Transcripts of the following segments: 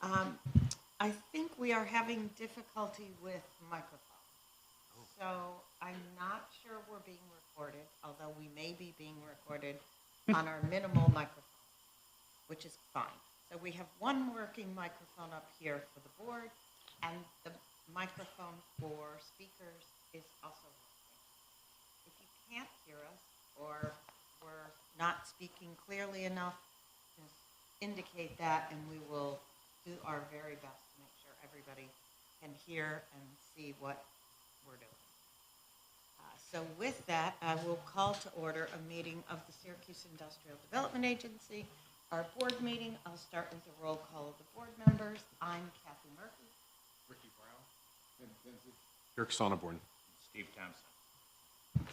Um, I think we are having difficulty with microphones. So I'm not sure we're being recorded, although we may be being recorded on our minimal microphone, which is fine. So we have one working microphone up here for the board, and the microphone for speakers is also working. If you can't hear us or we're not speaking clearly enough, just indicate that and we will do our very best to make sure everybody can hear and see what we're doing. So with that, I will call to order a meeting of the Syracuse Industrial Development Agency. Our board meeting, I'll start with a roll call of the board members. I'm Kathy Murphy. Ricky Brown. Ben Kinsey. Dirk Sonneborn. Steve Thompson.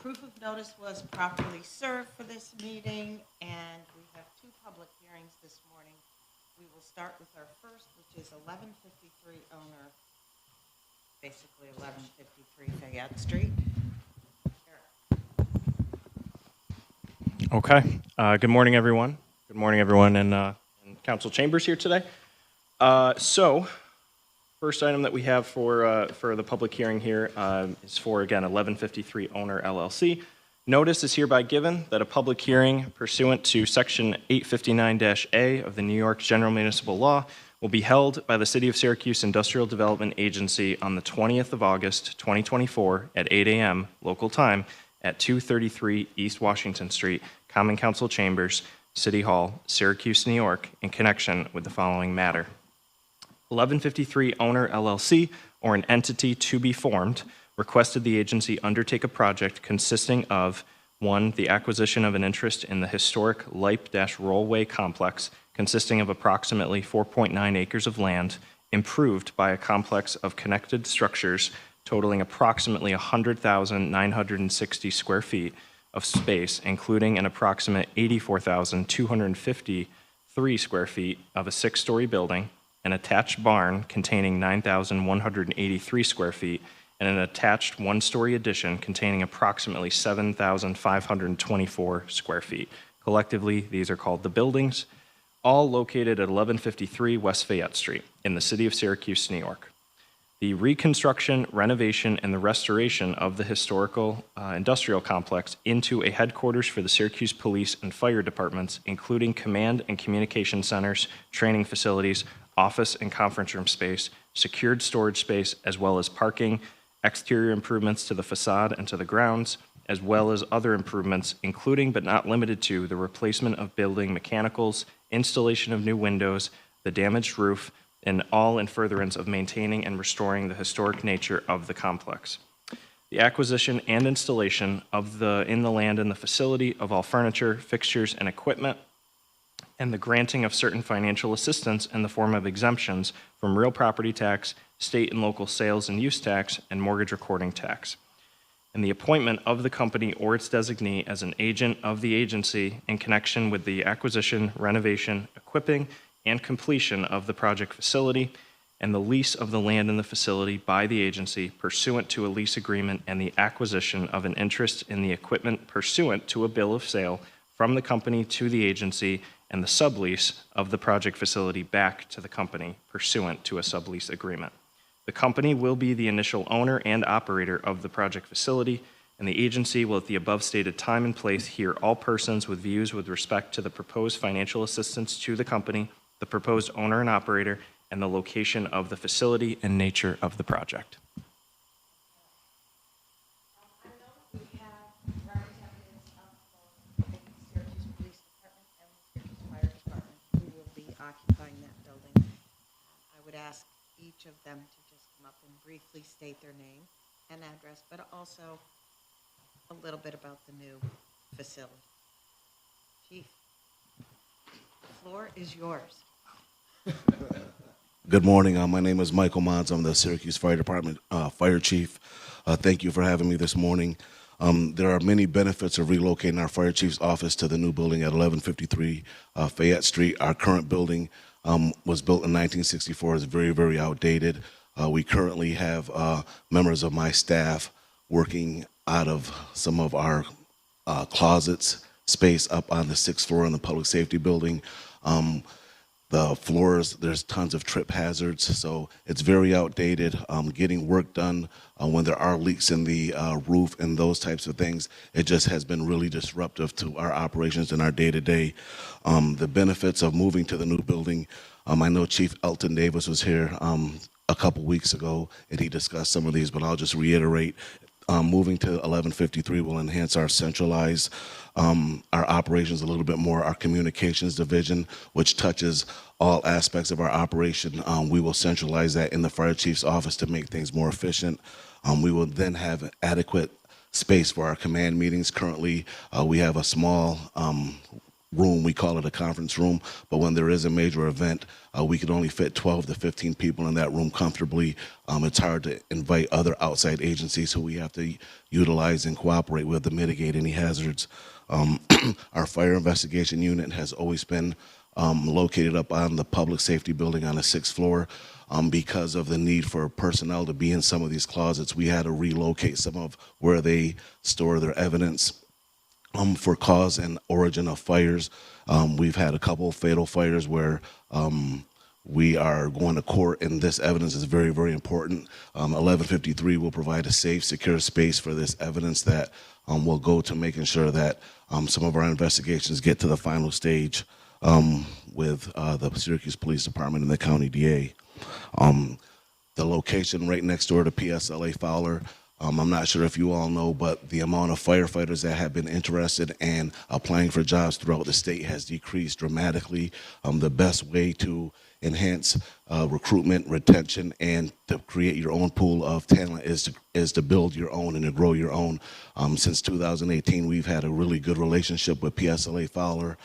Proof of notice was properly served for this meeting, and we have two public hearings this morning. We will start with our first, which is 1153 owner, basically 1153 Fayette Street. Okay. Good morning, everyone. Good morning, everyone in council chambers here today. So, first item that we have for the public hearing here is for, again, 1153 Owner LLC. Notice is hereby given that a public hearing pursuant to Section 859-A of the New York General Municipal Law will be held by the City of Syracuse Industrial Development Agency on the 20th of August, 2024 at 8 a.m. local time at 233 East Washington Street, Common Council Chambers, City Hall, Syracuse, New York, in connection with the following matter. 1153 Owner LLC, or an entity to be formed, requested the agency undertake a project consisting of 1. The acquisition of an interest in the historic Lipe-Rollway complex, consisting of approximately 4.9 acres of land, improved by a complex of connected structures totaling approximately 100,960 square feet of space, including an approximate 84,253 square feet of a 6-story building, an attached barn containing 9,183 square feet, and an attached 1-story addition containing approximately 7,524 square feet. Collectively, these are called the buildings, all located at 1153 West Fayette Street in the city of Syracuse, New York. The reconstruction, renovation, and the restoration of the historical industrial complex into a headquarters for the Syracuse Police and Fire Departments, including command and communication centers, training facilities, office and conference room space, secured storage space, as well as parking, exterior improvements to the facade and to the grounds, as well as other improvements, including but not limited to the replacement of building mechanicals, installation of new windows, the damaged roof, and all in furtherance of maintaining and restoring the historic nature of the complex. The acquisition and installation of in the land and the facility of all furniture, fixtures, and equipment, and the granting of certain financial assistance in the form of exemptions from real property tax, state and local sales and use tax, and mortgage recording tax. And the appointment of the company or its designee as an agent of the agency in connection with the acquisition, renovation, equipping, and completion of the project facility, and the lease of the land in the facility by the agency pursuant to a lease agreement, and the acquisition of an interest in the equipment pursuant to a bill of sale from the company to the agency, and the sublease of the project facility back to the company pursuant to a sublease agreement. The company will be the initial owner and operator of the project facility, and the agency will at the above stated time and place hear all persons with views with respect to the proposed financial assistance to the company, the proposed owner and operator, and the location of the facility and nature of the project. I know we have representatives of both the Syracuse Police Department and the Syracuse Fire Department who will be occupying that building. I would ask each of them to just come up and briefly state their name and address, but also a little bit about the new facility. Chief, the floor is yours. Good morning. My name is Michael Mons. I'm the Syracuse Fire Department Fire Chief. Thank you for having me this morning. There are many benefits of relocating our Fire Chief's office to the new building at 1153 Fayette Street. Our current building was built in 1964. It's very, very outdated. We currently have members of my staff working out of some of our closets space up on the 6th floor in the public safety building. The floors, there's tons of trip hazards, so it's very outdated. Getting work done when there are leaks in the roof and those types of things, it just has been really disruptive to our operations and our day-to-day. The benefits of moving to the new building, I know Chief Elton Davis was here a couple weeks ago, and he discussed some of these, but I'll just reiterate. Moving to 1153 will enhance our centralized our operations a little bit more. Our communications division, which touches all aspects of our operation, we will centralize that in the fire chief's office to make things more efficient. We will then have adequate space for our command meetings. Currently, we have a small room, we call it a conference room, but when there is a major event, we can only fit 12 to 15 people in that room comfortably. It's hard to invite other outside agencies who we have to utilize and cooperate with to mitigate any hazards. Our fire investigation unit has always been located up on the public safety building on the 6th floor. Because of the need for personnel to be in some of these closets, we had to relocate some of where they store their evidence. For cause and origin of fires. We've had a couple of fatal fires where we are going to court, and this evidence is very, very important. 1153 will provide a safe, secure space for this evidence that will go to making sure that some of our investigations get to the final stage with the Syracuse Police Department and the County DA. The location right next door to PSLA Fowler, I'm not sure if you all know, but the amount of firefighters that have been interested in applying for jobs throughout the state has decreased dramatically. The best way to enhance recruitment, retention, and to create your own pool of talent is to build your own and to grow your own. Since 2018, we've had a really good relationship with PSLA Fowler.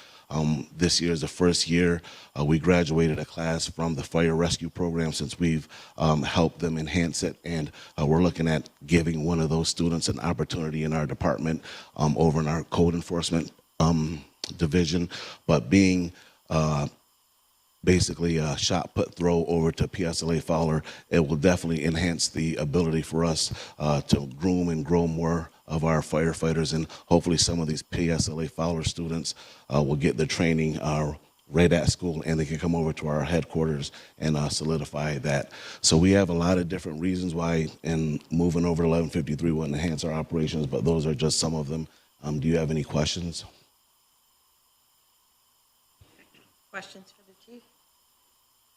This year is the first year we graduated a class from the fire rescue program since we've helped them enhance it, and we're looking at giving one of those students an opportunity in our department over in our code enforcement division, but being basically a shot put throw over to PSLA Fowler, it will definitely enhance the ability for us to groom and grow more of our firefighters, and hopefully some of these PSLA Fowler students will get their training right at school, and they can come over to our headquarters and solidify that. So we have a lot of different reasons why in moving over to 1153 will enhance our operations, but those are just some of them. Do you have any questions? Questions for the chief?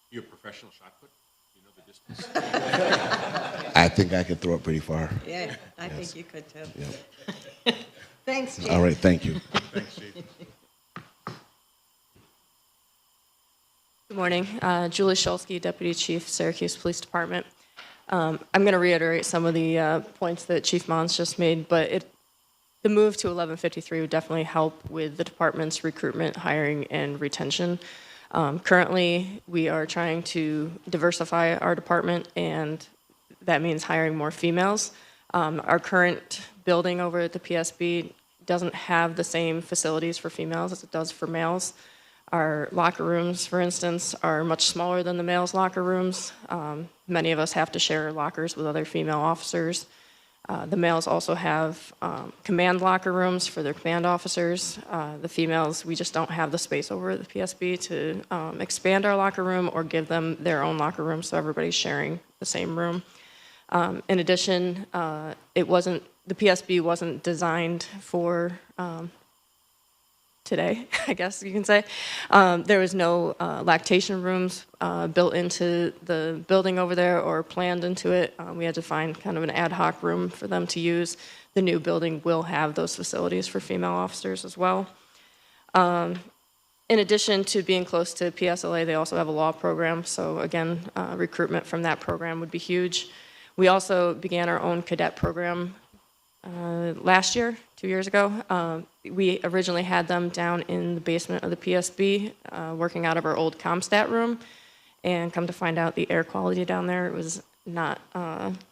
You a professional shot put? You know the distance? I think I could throw it pretty far. Yeah, I think you could too. Yep. Thanks, chief. All right, thank you. Thanks, Chief. Good morning. Julie Shulsky, Deputy Chief, Syracuse Police Department. I'm going to reiterate some of the points that Chief Mons just made, but the move to 1153 would definitely help with the department's recruitment, hiring, and retention. Currently, we are trying to diversify our department, and that means hiring more females. Our current building over at the PSB doesn't have the same facilities for females as it does for males. Our locker rooms, for instance, are much smaller than the males' locker rooms. Many of us have to share lockers with other female officers. The males also have command locker rooms for their command officers. The females, we just don't have the space over at the PSB to expand our locker room or give them their own locker room, so everybody's sharing the same room. In addition, the PSB wasn't designed for today, I guess you can say. There was no lactation rooms built into the building over there or planned into it. We had to find kind of an ad hoc room for them to use. The new building will have those facilities for female officers as well. In addition to being close to PSLA, they also have a law program. So again, recruitment from that program would be huge. We also began our own cadet program last year, 2 years ago. We originally had them down in the basement of the PSB, working out of our old ComStat room, and come to find out the air quality down there was not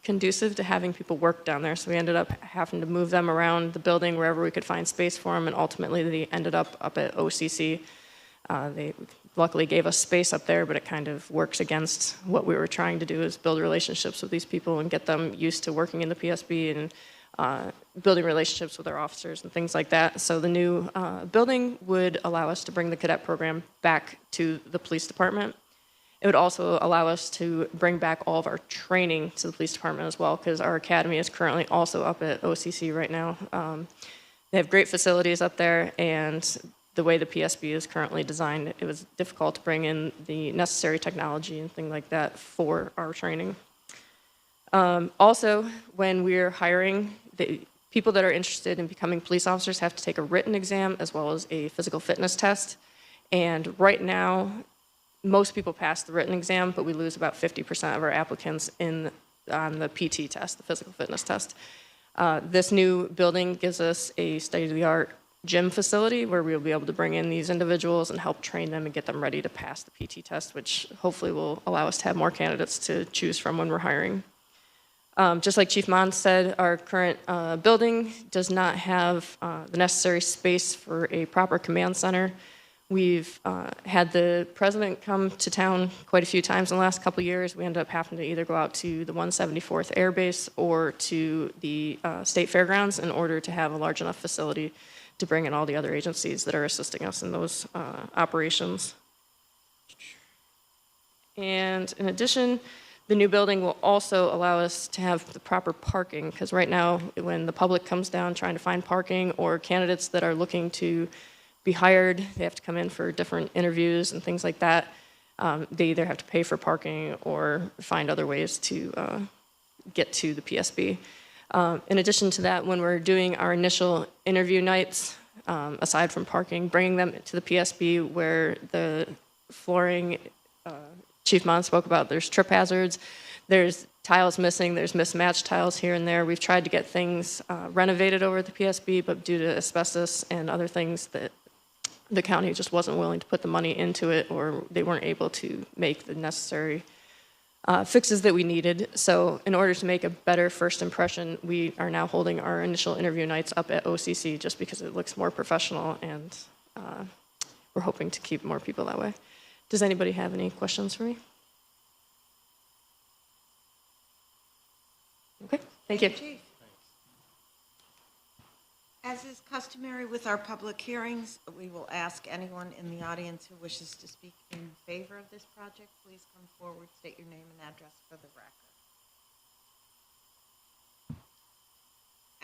conducive to having people work down there, so we ended up having to move them around the building wherever we could find space for them, and ultimately they ended up at OCC. They luckily gave us space up there, but it kind of works against what we were trying to do, is build relationships with these people and get them used to working in the PSB and building relationships with our officers and things like that. So the new building would allow us to bring the cadet program back to the police department. It would also allow us to bring back all of our training to the police department as well, because our academy is currently also up at OCC right now. They have great facilities up there, and the way the PSB is currently designed, it was difficult to bring in the necessary technology and things like that for our training. Also, when we're hiring, the people that are interested in becoming police officers have to take a written exam as well as a physical fitness test. And right now, most people pass the written exam, but we lose about 50% of our applicants on the PT test, the physical fitness test. This new building gives us a state-of-the-art gym facility where we'll be able to bring in these individuals and help train them and get them ready to pass the PT test, which hopefully will allow us to have more candidates to choose from when we're hiring. Just like Chief Mons said, our current building does not have the necessary space for a proper command center. We've had the president come to town quite a few times in the last couple of years. We ended up having to either go out to the 174th Air Base or to the state fairgrounds in order to have a large enough facility to bring in all the other agencies that are assisting us in those operations. And in addition, the new building will also allow us to have the proper parking, because right now, when the public comes down trying to find parking, or candidates that are looking to be hired, they have to come in for different interviews and things like that. They either have to pay for parking or find other ways to get to the PSB. In addition to that, when we're doing our initial interview nights, aside from parking, bringing them to the PSB where the flooring, Chief Mons spoke about, there's trip hazards, there's tiles missing, there's mismatched tiles here and there. We've tried to get things renovated over at the PSB, but due to asbestos and other things that the county just wasn't willing to put the money into it, or they weren't able to make the necessary fixes that we needed. So in order to make a better first impression, we are now holding our initial interview nights up at OCC just because it looks more professional, and we're hoping to keep more people that way. Does anybody have any questions for me? Okay, thank you. Chief. As is customary with our public hearings, we will ask anyone in the audience who wishes to speak in favor of this project, please come forward, state your name and address for the record.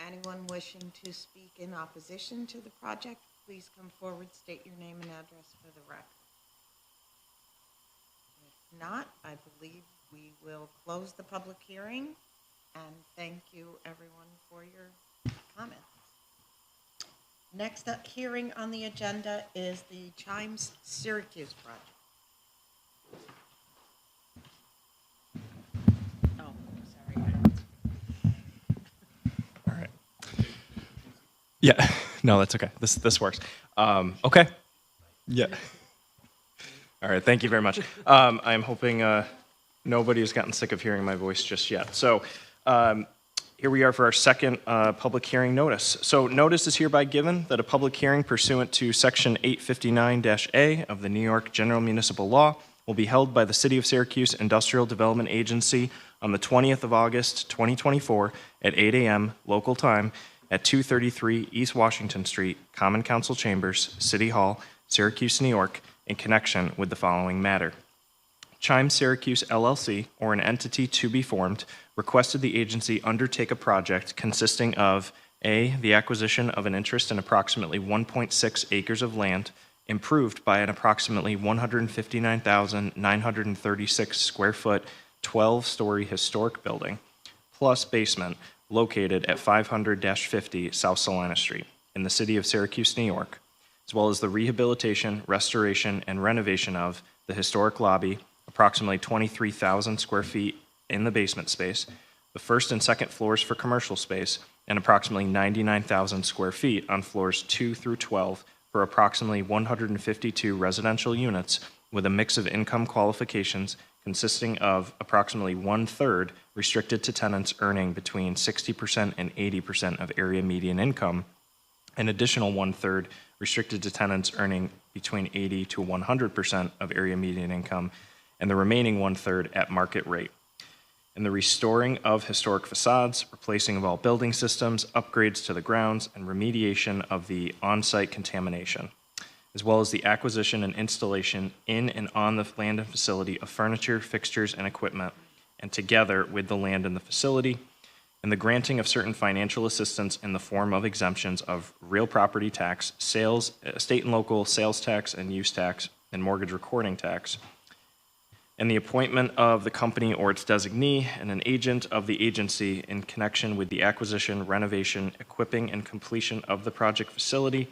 Anyone wishing to speak in opposition to the project, please come forward, state your name and address for the record. If not, I believe we will close the public hearing, and thank you everyone for your comments. Next up, hearing on the agenda is the Chimes Syracuse project. Oh, sorry. All right. Yeah, no, that's okay. This works. Okay. Yeah. All right, thank you very much. I'm hoping nobody has gotten sick of hearing my voice just yet. So here we are for our second public hearing notice. So notice is hereby given that a public hearing pursuant to Section 859-A of the New York General Municipal Law will be held by the City of Syracuse Industrial Development Agency on the 20th of August, 2024 at 8 a.m. local time at 233 East Washington Street, Common Council Chambers, City Hall, Syracuse, New York, in connection with the following matter. Chimes Syracuse LLC, or an entity to be formed, requested the agency undertake a project consisting of A, the acquisition of an interest in approximately 1.6 acres of land, improved by an approximately 159,936 square foot, 12-story historic building, plus basement, located at 500-50 South Salina Street in the city of Syracuse, New York, as well as the rehabilitation, restoration, and renovation of the historic lobby, approximately 23,000 square feet in the basement space, the first and second floors for commercial space, and approximately 99,000 square feet on floors 2 through 12 for approximately 152 residential units with a mix of income qualifications consisting of approximately 1/3 restricted to tenants earning between 60% and 80% of area median income, an additional 1/3 restricted to tenants earning between 80 to 100% of area median income, and the remaining 1/3 at market rate. and the restoring of historic facades, replacing of all building systems, upgrades to the grounds, and remediation of the on-site contamination, as well as the acquisition and installation in and on the land and facility of furniture, fixtures, and equipment, and together with the land and the facility, and the granting of certain financial assistance in the form of exemptions of real property tax, sales, state and local sales tax and use tax, and mortgage recording tax, and the appointment of the company or its designee and an agent of the agency in connection with the acquisition, renovation, equipping, and completion of the project facility,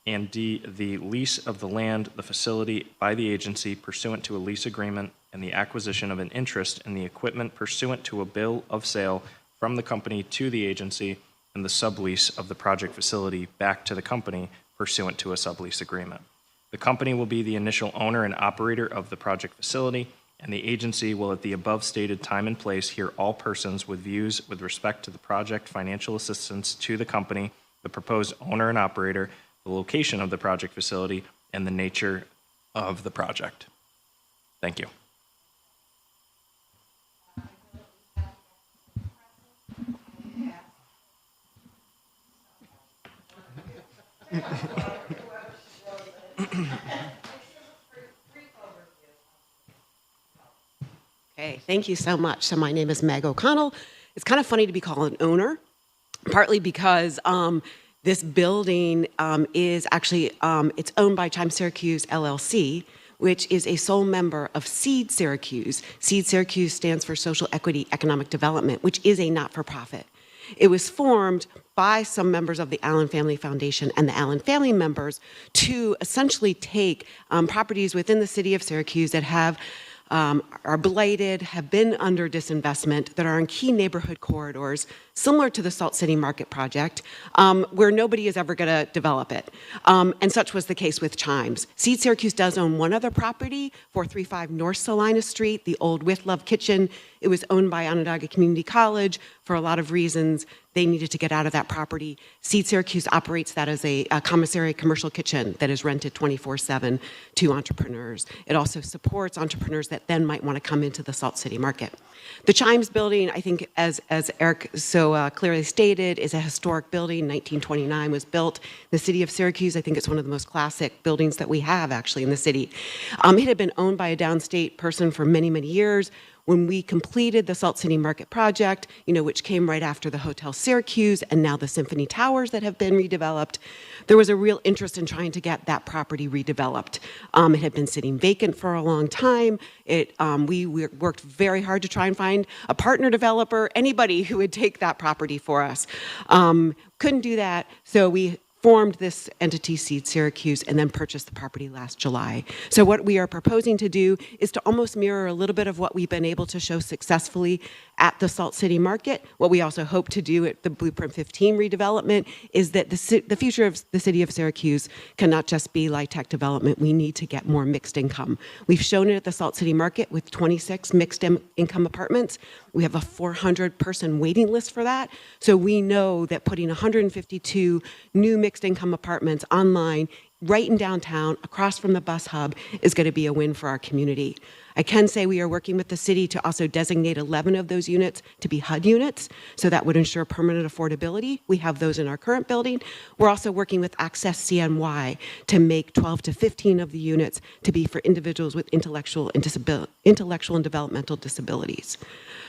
and D, the lease of the land, the facility by the agency pursuant to a lease agreement, and the acquisition of an interest in the equipment pursuant to a bill of sale from the company to the agency, and the sublease of the project facility back to the company pursuant to a sublease agreement. The company will be the initial owner and operator of the project facility, and the agency will at the above stated time and place hear all persons with views with respect to the project financial assistance to the company, the proposed owner and operator, the location of the project facility, and the nature of the project. Thank you. Okay, thank you so much. So my name is Meg O'Connell. It's kind of funny to be called an owner, partly because this building is actually, it's owned by Chimes Syracuse LLC, which is a sole member of SEED Syracuse. SEED Syracuse stands for Social Equity Economic Development, which is a not-for-profit. It was formed by some members of the Allen Family Foundation and the Allen family members to essentially take properties within the city of Syracuse that have are blighted, have been under disinvestment, that are in key neighborhood corridors, similar to the Salt City Market project, where nobody is ever going to develop it. And such was the case with Chimes. Seed Syracuse does own one other property, 435 North Salina Street, the old With Love Kitchen. It was owned by Onondaga Community College. For a lot of reasons, they needed to get out of that property. Seed Syracuse operates that as a commissary commercial kitchen that is rented 24/7 to entrepreneurs. It also supports entrepreneurs that then might want to come into the Salt City Market. The Chimes building, I think, as Eric so clearly stated, is a historic building. 1929 was built. The city of Syracuse, I think it's one of the most classic buildings that we have actually in the city. It had been owned by a downstate person for many, many years. When we completed the Salt City Market project, which came right after the Hotel Syracuse and now the Symphony Towers that have been redeveloped, there was a real interest in trying to get that property redeveloped. It had been sitting vacant for a long time. We worked very hard to try and find a partner developer, anybody who would take that property for us. Couldn't do that, so we formed this entity, Seed Syracuse, and then purchased the property last July. So what we are proposing to do is to almost mirror a little bit of what we've been able to show successfully at the Salt City Market. What we also hope to do at the Blueprint 15 redevelopment is that the future of the city of Syracuse cannot just be LIHTC development. We need to get more mixed income. We've shown it at the Salt City Market with 26 mixed income apartments. We have a 400-person waiting list for that. So we know that putting 152 new mixed income apartments online right in downtown across from the bus hub is going to be a win for our community. I can say we are working with the city to also designate 11 of those units to be HUD units, so that would ensure permanent affordability. We have those in our current building. We're also working with Access CNY to make 12 to 15 of the units to be for individuals with intellectual and developmental disabilities.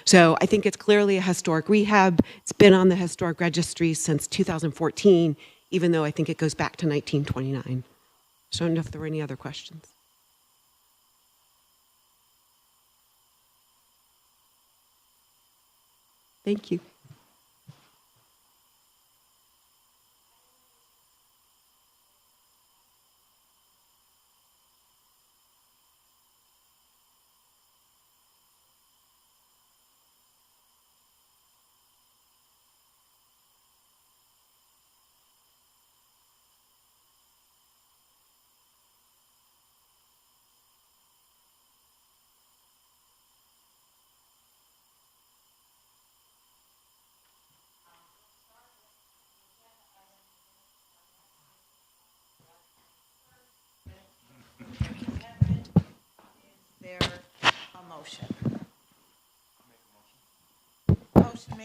So I think it's clearly a historic rehab. It's been on the historic registry since 2014, even though I think it goes back to 1929. So I don't know if there were any other questions. Thank you. Is there a motion?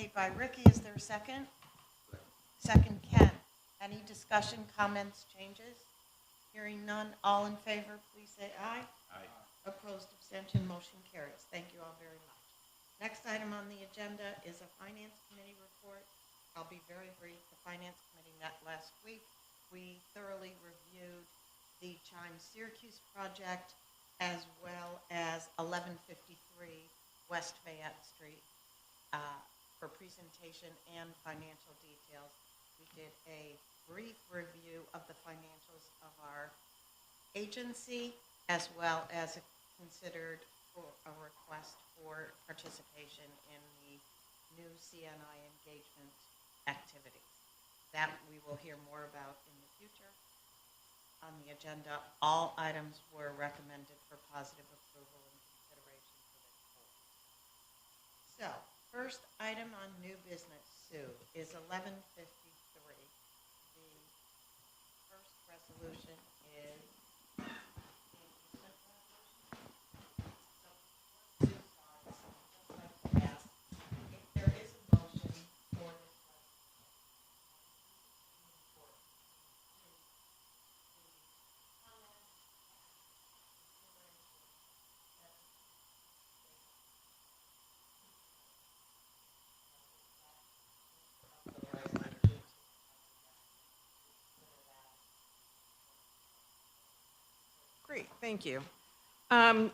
made by Ricky. Is there a second? Second, Ken. Any discussion, comments, changes? Hearing none, all in favor, please say aye. Aye. Opposed, abstention, motion carries. Thank you all very much. Next item on the agenda is a Finance Committee report. I'll be very brief. The Finance Committee met last week. We thoroughly reviewed the Chimes Syracuse project as well as 1153 West Fayette Street for presentation and financial details. We did a brief review of the financials of our agency as well as considered for a request for participation in the new CNI engagement activities. That we will hear more about in the future. On the agenda, all items were recommended for positive approval and consideration for this board. So, first item on new business, Sue, is 1153. The first resolution is the inducement resolution. So, Sue saw this, I'd just like to ask if there is a motion for this resolution. Great, thank you.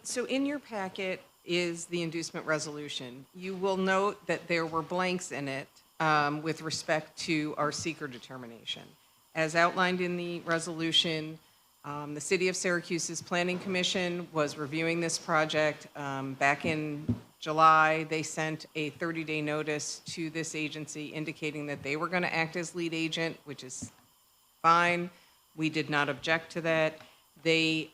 So in your packet is the inducement resolution. You will note that there were blanks in it with respect to our seeker determination. As outlined in the resolution, the City of Syracuse's Planning Commission was reviewing this project. Back in July, they sent a 30-day notice to this agency indicating that they were going to act as lead agent, which is fine. We did not object to that. They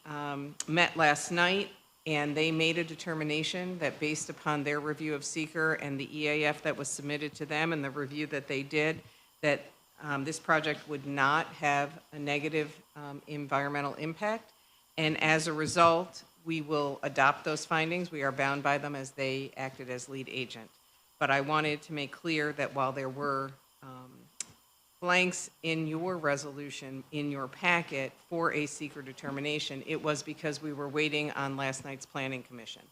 met last night, and they made a determination that based upon their review of seeker and the EAF that was submitted to them and the review that they did, that this project would not have a negative environmental impact. And as a result, we will adopt those findings. We are bound by them as they acted as lead agent. But I wanted to make clear that while there were blanks in your resolution, in your packet for a seeker determination, it was because we were waiting on last night's Planning Commission.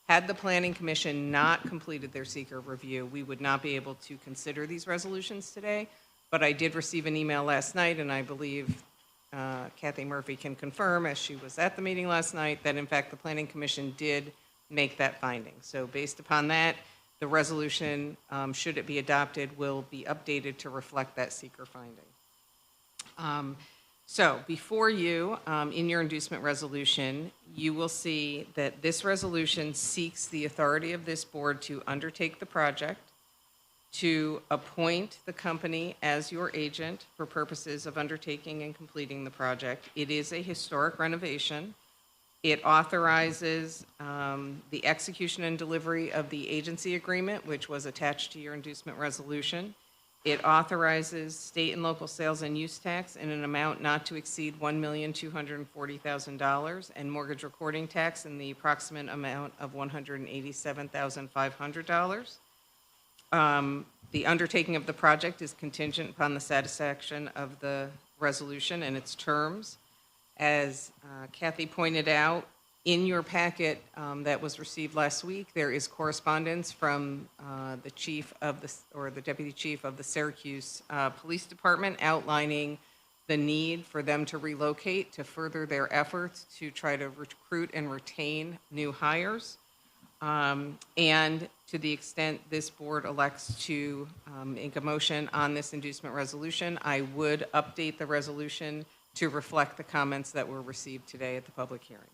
Had the Planning Commission not completed their seeker review, we would not be able to consider these resolutions today. But I did receive an email last night, and I believe Kathy Murphy can confirm, as she was at the meeting last night, that in fact the Planning Commission did make that finding. So based upon that, the resolution, should it be adopted, will be updated to reflect that seeker finding. So before you, in your inducement resolution, you will see that this resolution seeks the authority of this board to undertake the project, to appoint the company as your agent for purposes of undertaking and completing the project. It is a historic renovation. It authorizes the execution and delivery of the agency agreement, which was attached to your inducement resolution. It authorizes state and local sales and use tax in an amount not to exceed $1,240,000 and mortgage recording tax in the approximate amount of $187,500. The undertaking of the project is contingent upon the satisfaction of the resolution and its terms. As Kathy pointed out, in your packet that was received last week, there is correspondence from the chief of the, or the deputy chief of the Syracuse Police Department outlining the need for them to relocate to further their efforts to try to recruit and retain new hires. And to the extent this board elects to make a motion on this inducement resolution, I would update the resolution to reflect the comments that were received today at the public hearing.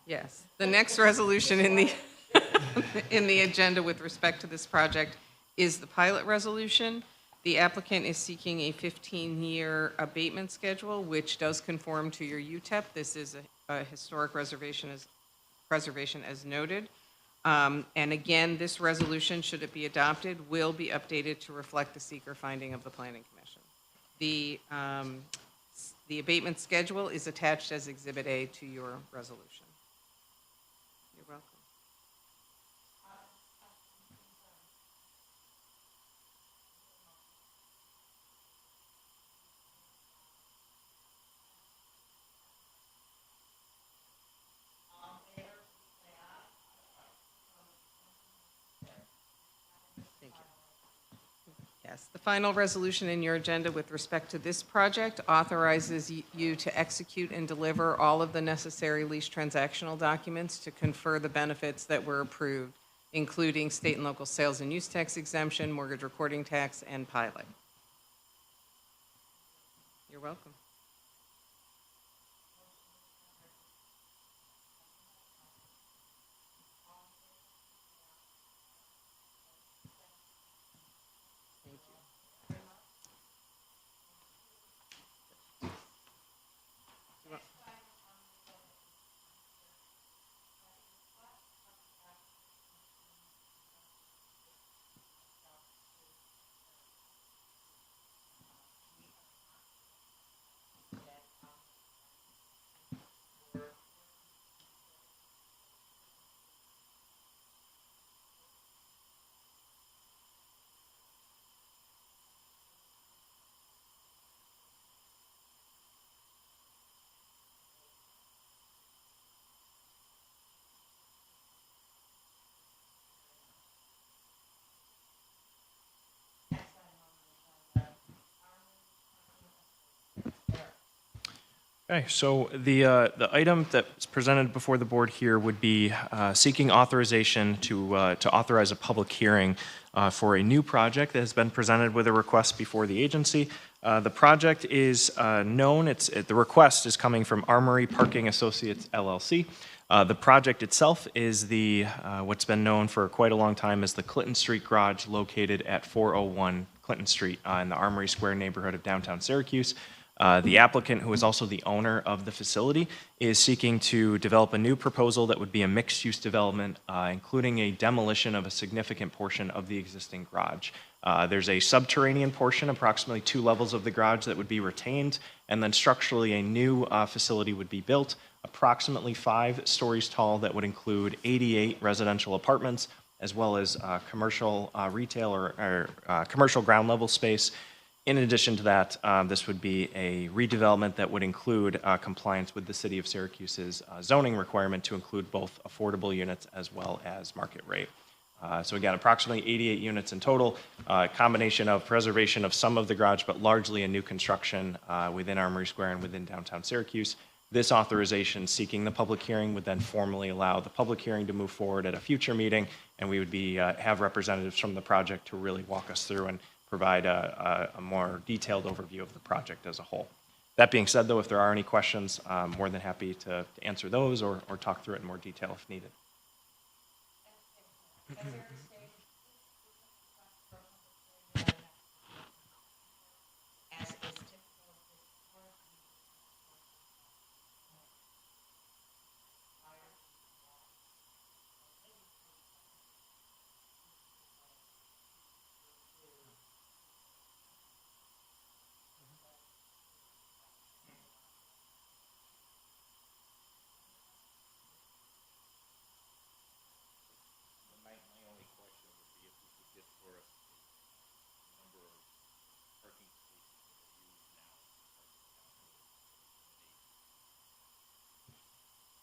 Yes. The next resolution in the, in the agenda with respect to this project is the pilot resolution. The applicant is seeking a 15-year abatement schedule, which does conform to your UTEP. This is a historic preservation as noted. And again, this resolution, should it be adopted, will be updated to reflect the seeker finding of the Planning Commission. The abatement schedule is attached as Exhibit A to your resolution. You're welcome. Thank you. Yes, the final resolution in your agenda with respect to this project authorizes you to execute and deliver all of the necessary lease transactional documents to confer the benefits that were approved, including state and local sales and use tax exemption, mortgage recording tax, and pilot. You're welcome. Thank you. Okay, so the item that's presented before the board here would be seeking authorization to authorize a public hearing for a new project that has been presented with a request before the agency. The project is known, the request is coming from Armory Parking Associates LLC. The project itself is what's been known for quite a long time as the Clinton Street Garage, located at 401 Clinton Street in the Armory Square neighborhood of downtown Syracuse. The applicant, who is also the owner of the facility, is seeking to develop a new proposal that would be a mixed-use development, including a demolition of a significant portion of the existing garage. There's a subterranean portion, approximately 2 levels of the garage, that would be retained, and then structurally a new facility would be built, approximately 5 stories tall, that would include 88 residential apartments, as well as commercial retail or commercial ground level space. In addition to that, this would be a redevelopment that would include compliance with the City of Syracuse's zoning requirement to include both affordable units as well as market rate. So again, approximately 88 units in total, a combination of preservation of some of the garage, but largely a new construction within Armory Square and within downtown Syracuse. This authorization seeking the public hearing would then formally allow the public hearing to move forward at a future meeting, and we would have representatives from the project to really walk us through and provide a more detailed overview of the project as a whole. That being said, though, if there are any questions, I'm more than happy to answer those or talk through it in more detail if needed. As is typical of this work,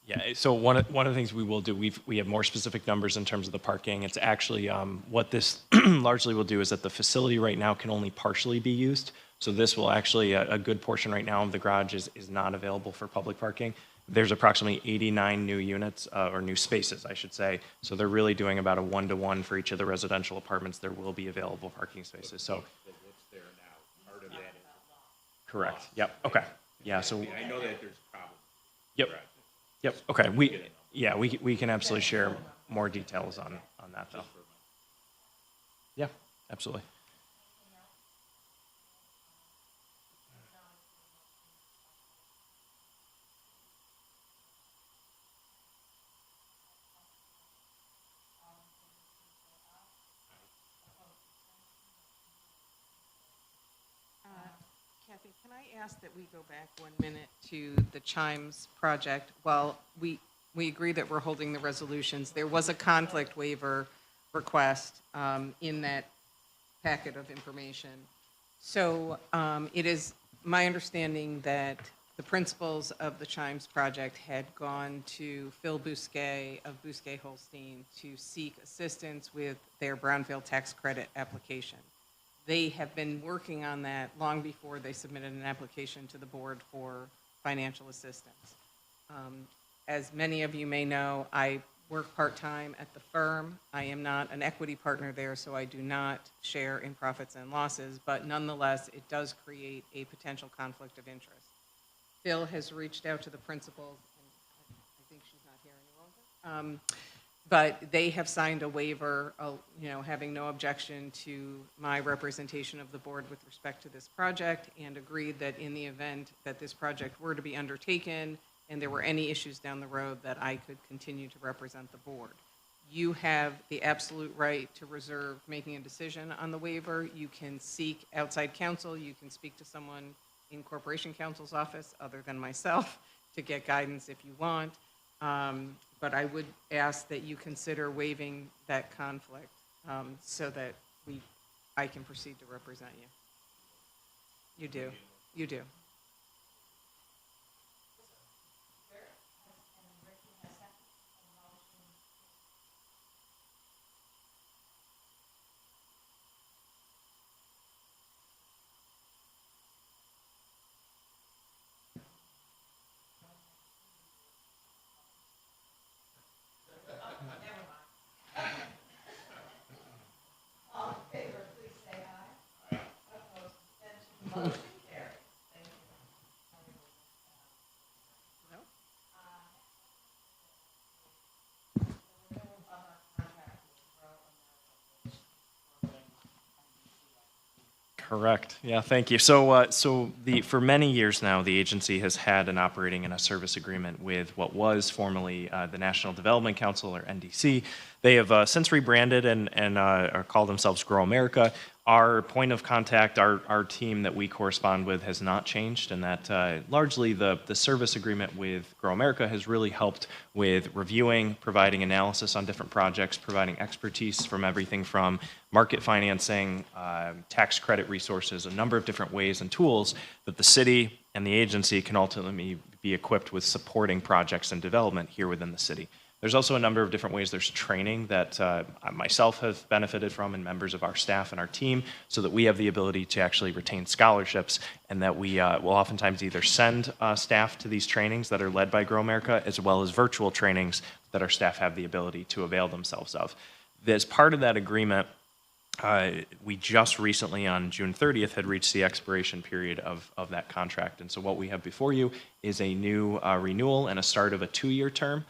Yeah, so one of the things we will do, we have more specific numbers in terms of the parking. It's actually, what this largely will do is that the facility right now can only partially be used. So this will actually, a good portion right now of the garage is not available for public parking. There's approximately 89 new units, or new spaces, I should say. So they're really doing about a 1-to-1 for each of the residential apartments. There will be available parking spaces, so. What's there now, part of that is. Correct, yep, okay. Yeah, so. I know that there's problems. Yep. Yep, okay, Yeah, we can absolutely share more details on that, though. Yeah, absolutely. Kathy, can I ask that we go back 1 minute to the Chimes project? While we agree that we're holding the resolutions, there was a conflict waiver request in that packet of information. So it is my understanding that the principals of the Chimes project had gone to Phil Bousquet of Bousquet Holstein to seek assistance with their brownfield tax credit application. They have been working on that long before they submitted an application to the board for financial assistance. As many of you may know, I work part-time at the firm. I am not an equity partner there, so I do not share in profits and losses, but nonetheless, it does create a potential conflict of interest. Phil has reached out to the principals, and I think she's not here any longer. But they have signed a waiver, having no objection to my representation of the board with respect to this project, and agreed that in the event that this project were to be undertaken and there were any issues down the road, that I could continue to represent the board. You have the absolute right to reserve making a decision on the waiver. You can seek outside counsel. You can speak to someone in Corporation Counsel's office other than myself to get guidance if you want. But I would ask that you consider waiving that conflict so that I can proceed to represent you. You do. You do. Correct. Yeah, thank you. So, for many years now, the agency has had an operating and a service agreement with what was formerly the National Development Council, or NDC. They have since rebranded and call themselves Grow America. Our point of contact, our team that we correspond with, has not changed, and that largely the service agreement with Grow America has really helped with reviewing, providing analysis on different projects, providing expertise from everything from market financing, tax credit resources, a number of different ways and tools that the city and the agency can ultimately be equipped with supporting projects and development here within the city. There's also a number of different ways. There's training that I myself have benefited from, and members of our staff and our team, so that we have the ability to actually retain scholarships, and that we will oftentimes either send staff to these trainings that are led by Grow America, as well as virtual trainings that our staff have the ability to avail themselves of. As part of that agreement, we just recently, on June 30th, had reached the expiration period of that contract. And so what we have before you is a new renewal and a start of a 2-year term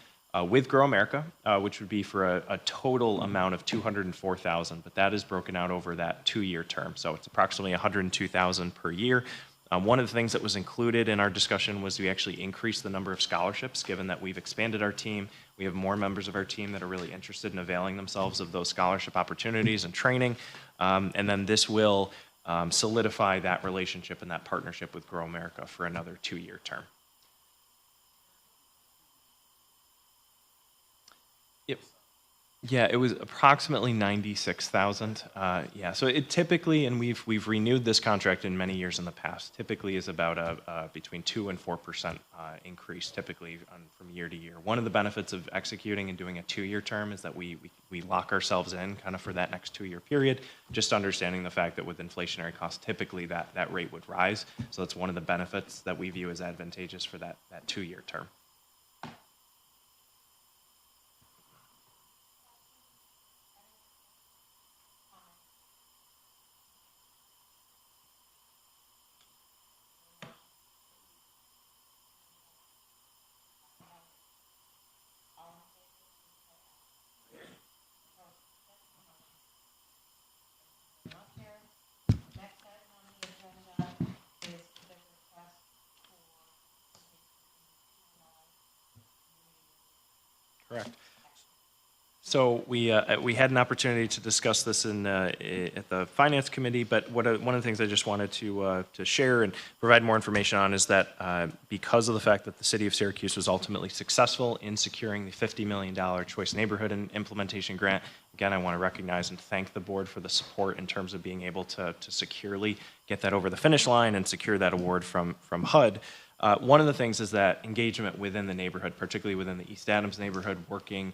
with Grow America, which would be for a total amount of $204,000, but that is broken out over that 2-year term. So it's approximately $102,000 per year. One of the things that was included in our discussion was we actually increased the number of scholarships, given that we've expanded our team. We have more members of our team that are really interested in availing themselves of those scholarship opportunities and training. And then this will solidify that relationship and that partnership with Grow America for another 2-year term. Yep. Yeah, it was approximately 96,000. Yeah, so it typically, and we've renewed this contract in many years in the past, typically is about a between 2 and 4% increase typically from year to year. One of the benefits of executing and doing a 2-year term is that we lock ourselves in kind of for that next 2-year period, just understanding the fact that with inflationary costs, typically that rate would rise. So that's one of the benefits that we view as advantageous for that 2-year term. correct. So we had an opportunity to discuss this at the Finance Committee, but one of the things I just wanted to share and provide more information on is that because of the fact that the City of Syracuse was ultimately successful in securing the $50 million Choice Neighborhood and Implementation Grant, again, I want to recognize and thank the board for the support in terms of being able to securely get that over the finish line and secure that award from HUD. One of the things is that engagement within the neighborhood, particularly within the East Adams neighborhood, working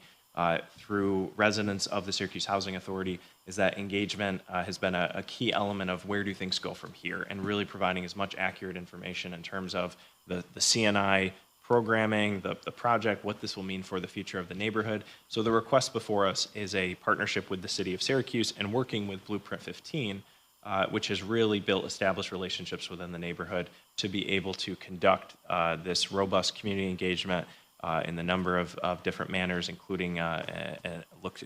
through residents of the Syracuse Housing Authority, is that engagement has been a key element of where do things go from here, and really providing as much accurate information in terms of the CNI programming, the project, what this will mean for the future of the neighborhood. So the request before us is a partnership with the City of Syracuse and working with Blueprint 15, which has really built established relationships within the neighborhood to be able to conduct this robust community engagement in the number of different manners, including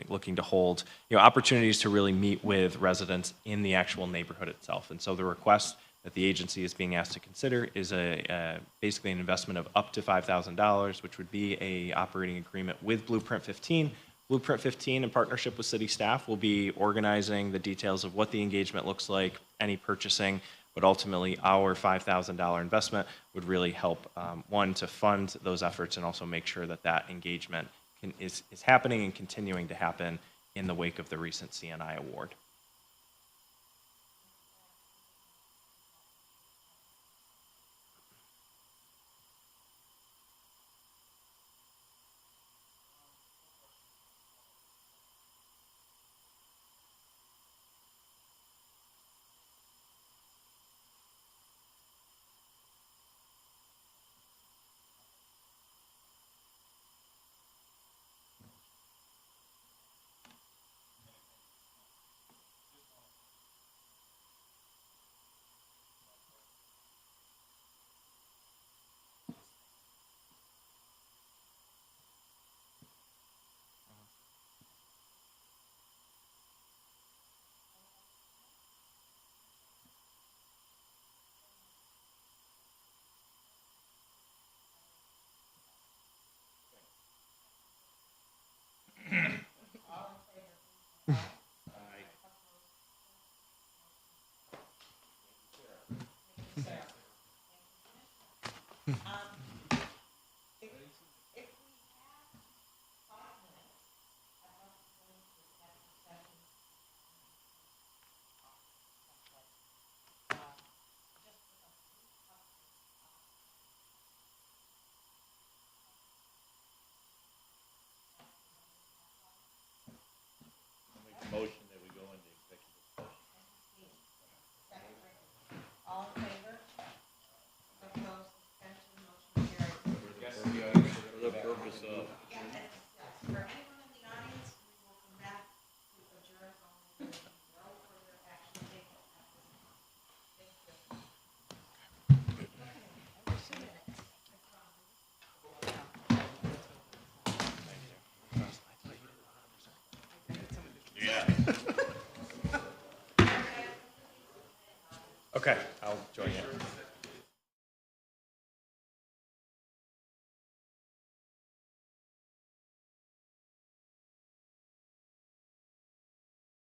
looking to hold opportunities to really meet with residents in the actual neighborhood itself. And so the request that the agency is being asked to consider is basically an investment of up to $5,000, which would be a operating agreement with Blueprint 15. Blueprint 15, in partnership with city staff, will be organizing the details of what the engagement looks like, any purchasing, but ultimately our $5,000 investment would really help, one, to fund those efforts and also make sure that that engagement is happening and continuing to happen in the wake of the recent CNI award. Motion that we go into executive session. All in favor? Opposed? Abstention? Motion carries. For the purpose of. Yeah, yes. For anyone in the audience, we will come back to adjourn only. No further action taken at this time. Thank you. Okay, I'll join you.